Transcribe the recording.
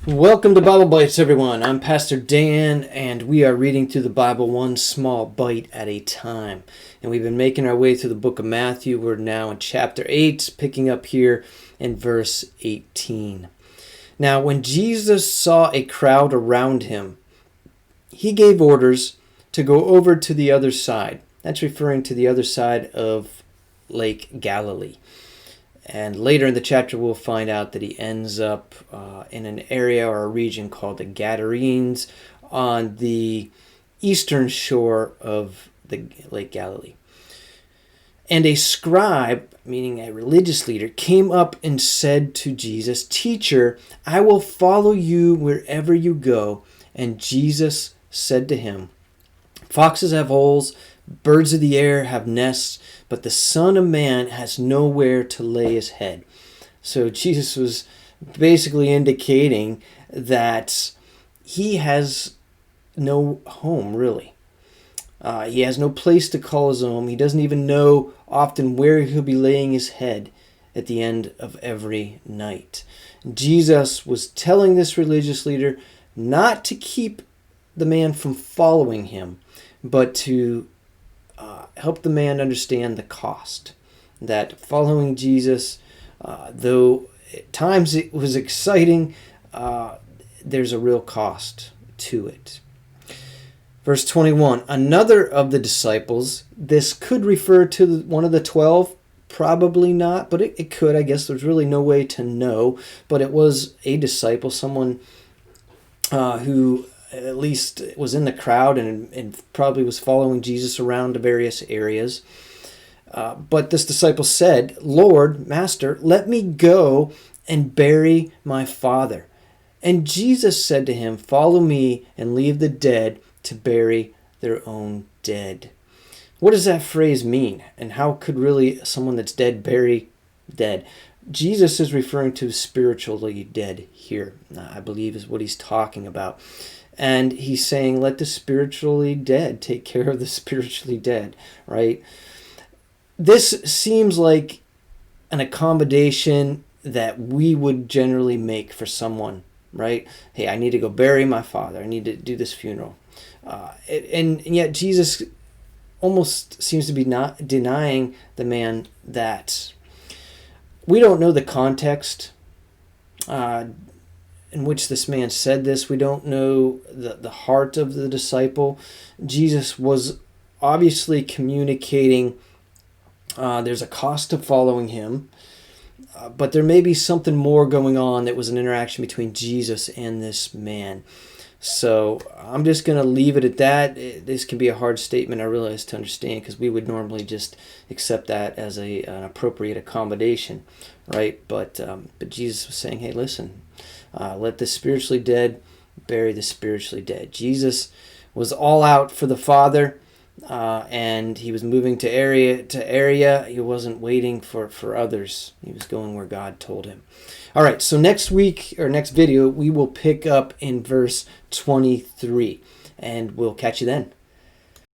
Welcome to Bible Bites, everyone. I'm Pastor Dan, and we are reading through the Bible one small bite at a time. And we've been making our way through the book of Matthew. We're now in chapter 8, picking up here in verse 18. Now, when Jesus saw a crowd around him, he gave orders to go over to the other side. That's referring to the other side of Lake Galilee. And later in the chapter, we'll find out that he ends up in an area or a region called the Gadarenes on the eastern shore of the Lake Galilee. And a scribe, meaning a religious leader, came up and said to Jesus, "Teacher, I will follow you wherever you go." And Jesus said to him, "Foxes have holes, birds of the air have nests, but the Son of Man has nowhere to lay his head." So Jesus was basically indicating that he has no home, really. He has no place to call his own. He doesn't even know often where he'll be laying his head at the end of every night. Jesus was telling this religious leader not to keep the man from following him, but to help the man understand the cost. That following Jesus, though at times it was exciting, there's a real cost to it. Verse 21, another of the disciples, this could refer to one of the 12, probably not, but it could. I guess there's really no way to know, but it was a disciple, someone who at least was in the crowd and probably was following Jesus around to various areas. But this disciple said, "Lord, Master, let me go and bury my father." And Jesus said to him, "Follow me and leave the dead to bury their own dead." What does that phrase mean? And how could really someone that's dead bury dead? Jesus is referring to spiritually dead here, I believe is what he's talking about. And he's saying, let the spiritually dead take care of the spiritually dead, right? This seems like an accommodation that we would generally make for someone, right? Hey, I need to go bury my father. I need to do this funeral. And yet Jesus almost seems to be not denying the man that. We don't know the context in which this man said this. We don't know the heart of the disciple. Jesus was obviously communicating there's a cost to following him, but there may be something more going on that was an interaction between Jesus and this man. So I'm just going to leave it at that. This can be a hard statement, I realize, to understand, because we would normally just accept that as an appropriate accommodation, right? But Jesus was saying, hey, listen, let the spiritually dead bury the spiritually dead. Jesus was all out for the Father, and he was moving to area to area. He wasn't waiting for others. He was going where God told him. All right, so next week, or next video, we will pick up in verse 23, and we'll catch you then.